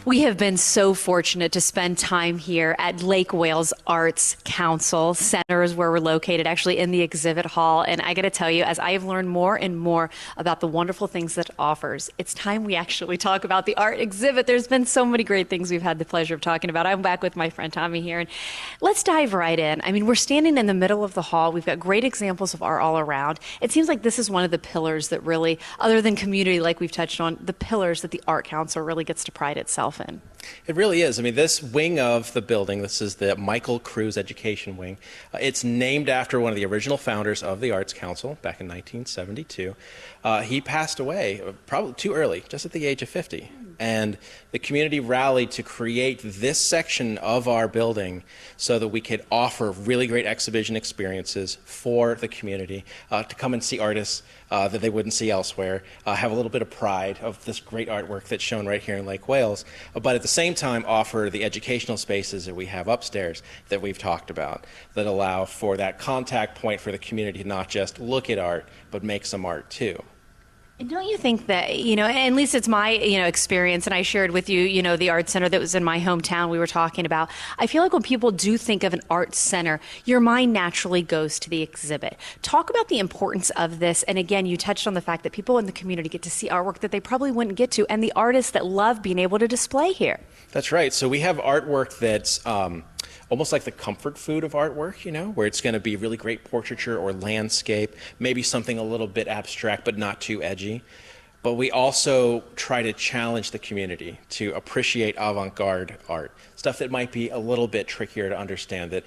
We have been so fortunate to spend time here at Lake Wales Arts Council. Center is where we're located, actually in the exhibit hall. And I got to tell you, as I have learned more and more about the wonderful things that it offers, it's time we actually talk about the art exhibit. There's been so many great things we've had the pleasure of talking about. I'm back with my friend Tommy here, and let's dive right in. I mean, we're standing in the middle of the hall. We've got great examples of art all around. It seems like this is one of the pillars that really, other than community like we've touched on, the pillars that the Art Council really gets to pride itself in. It really is. I mean, this wing of the building, this is the Michael Cruz Education Wing. It's named after one of the original founders of the Arts Council back in 1972. He passed away probably too early, just at the age of 50. And the community rallied to create this section of our building so that we could offer really great exhibition experiences for the community to come and see artists that they wouldn't see elsewhere, have a little bit of pride of this great artwork that's shown right here in Lake Wales, but at the same time offer the educational spaces that we have upstairs that we've talked about that allow for that contact point for the community to not just look at art, but make some art too. And don't you think that, at least it's my, experience, and I shared with you, the art center that was in my hometown we were talking about. I feel like when people do think of an art center, your mind naturally goes to the exhibit. Talk about the importance of this. And again, you touched on the fact that people in the community get to see artwork that they probably wouldn't get to, and the artists that love being able to display here. That's right. So we have artwork that's almost like the comfort food of artwork, where it's going to be really great portraiture or landscape, maybe something a little bit abstract but not too edgy. But we also try to challenge the community to appreciate avant-garde art, stuff that might be a little bit trickier to understand, that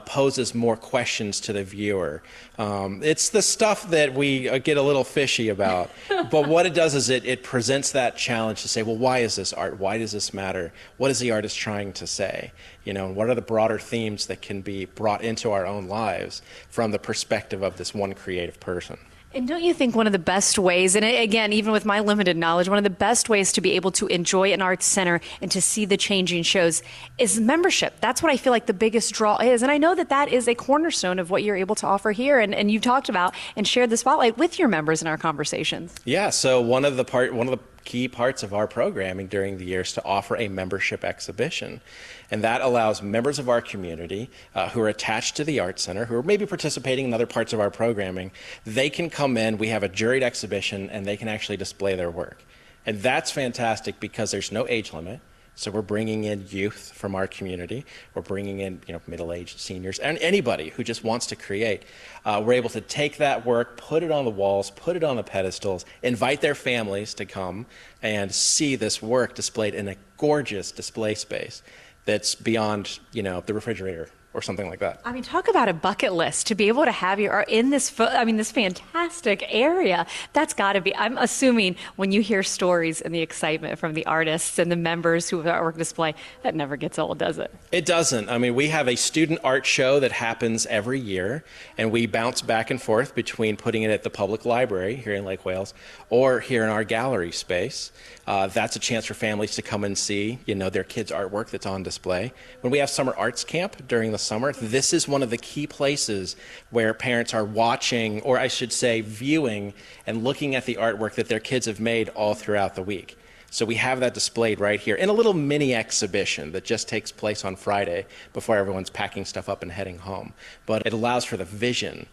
poses more questions to the viewer. It's the stuff that we get a little fishy about, but what it does is it presents that challenge to say, well, why is this art? Why does this matter? What is the artist trying to say? What are the broader themes that can be brought into our own lives from the perspective of this one creative person? And don't you think one of the best ways, and again, even with my limited knowledge, one of the best ways to be able to enjoy an arts center and to see the changing shows is membership. That's what I feel like the biggest draw is. And I know that that is a cornerstone of what you're able to offer here. And you've talked about and shared the spotlight with your members in our conversations. Yeah, so one of the key parts of our programming during the year is to offer a membership exhibition. And that allows members of our community who are attached to the Art Center, who are maybe participating in other parts of our programming, they can come in, we have a juried exhibition, and they can actually display their work. And that's fantastic because there's no age limit. So we're bringing in youth from our community. We're bringing in middle-aged seniors and anybody who just wants to create. We're able to take that work, put it on the walls, put it on the pedestals, invite their families to come and see this work displayed in a gorgeous display space that's beyond the refrigerator or something like that. I mean, talk about a bucket list to be able to have your art in this, this fantastic area. That's got to be, I'm assuming when you hear stories and the excitement from the artists and the members who have artwork display, that never gets old, does it? It doesn't. I mean, we have a student art show that happens every year, and we bounce back and forth between putting it at the public library here in Lake Wales or here in our gallery space. That's a chance for families to come and see, their kids' artwork that's on display. When we have summer arts camp during the summer, this is one of the key places where parents are watching, or I should say viewing and looking at the artwork that their kids have made all throughout the week. So we have that displayed right here in a little mini exhibition that just takes place on Friday before everyone's packing stuff up and heading home. But it allows for the vision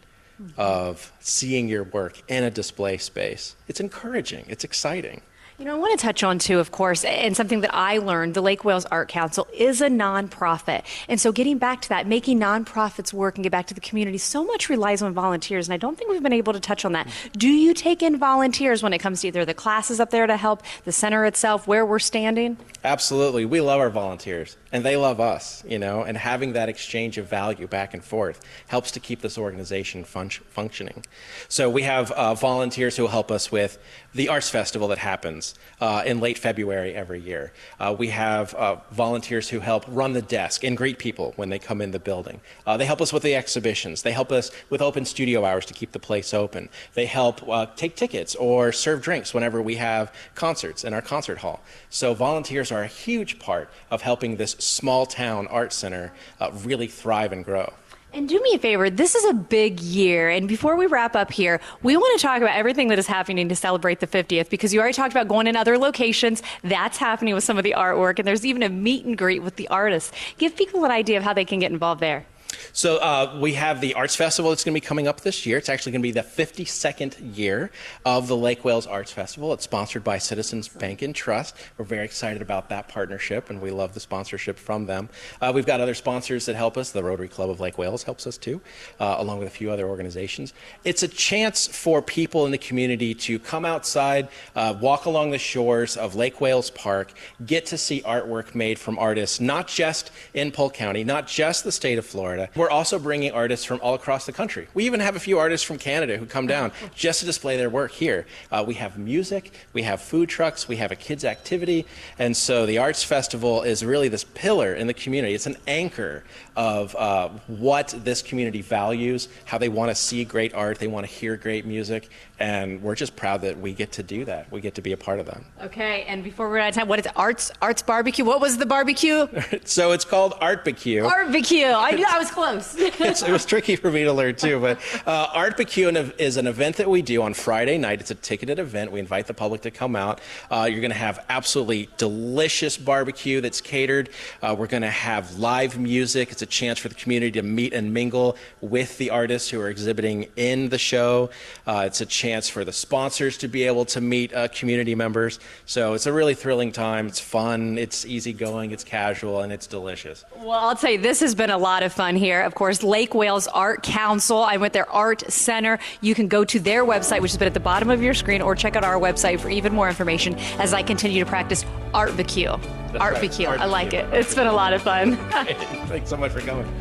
of seeing your work in a display space. It's encouraging, it's exciting. I want to touch on, too, of course, and something that I learned, the Lake Wales Art Council is a nonprofit. And so getting back to that, making nonprofits work and get back to the community, so much relies on volunteers, and I don't think we've been able to touch on that. Do you take in volunteers when it comes to either the classes up there to help, the center itself, where we're standing? Absolutely. We love our volunteers, and they love us, and having that exchange of value back and forth helps to keep this organization functioning. So we have volunteers who help us with the Arts Festival that happens in late February every year. We have volunteers who help run the desk and greet people when they come in the building. They help us with the exhibitions. They help us with open studio hours to keep the place open. They help take tickets or serve drinks whenever we have concerts in our concert hall. So volunteers are a huge part of helping this small town art center really thrive and grow. And do me a favor, this is a big year. And before we wrap up here, we want to talk about everything that is happening to celebrate the 50th, because you already talked about going in other locations. That's happening with some of the artwork. And there's even a meet and greet with the artists. Give people an idea of how they can get involved there. So we have the Arts Festival that's going to be coming up this year. It's actually going to be the 52nd year of the Lake Wales Arts Festival. It's sponsored by Citizens Bank and Trust. We're very excited about that partnership, and we love the sponsorship from them. We've got other sponsors that help us. The Rotary Club of Lake Wales helps us too, along with a few other organizations. It's a chance for people in the community to come outside, walk along the shores of Lake Wales Park, get to see artwork made from artists, not just in Polk County, not just the state of Florida. We're also bringing artists from all across the country. We even have a few artists from Canada who come down just to display their work here. We have music, we have food trucks, we have a kids activity, and so the Arts Festival is really this pillar in the community. It's an anchor of what this community values, how they want to see great art, they want to hear great music, and we're just proud that we get to do that. We get to be a part of that. Okay, and before we're out of time, what is it? Arts Barbecue? What was the barbecue? So it's called Artbecue. Artbecue. I knew I was close. It was tricky for me to learn too, but Artbecue is an event that we do on Friday night. It's a ticketed event. We invite the public to come out. You're going to have absolutely delicious barbecue that's catered. We're going to have live music. It's a chance for the community to meet and mingle with the artists who are exhibiting in the show. It's a chance for the sponsors to be able to meet community members. So it's a really thrilling time. It's fun, it's easygoing, it's casual, and it's delicious. Well, I'll tell you, this has been a lot of fun here. Of course, Lake Wales Art Council. I went their art center. You can go to their website, which has been at the bottom of your screen, or check out our website for even more information as I continue to practice Artbecue. Artbecue. I like it. It's been a lot of fun. Thanks so much for coming.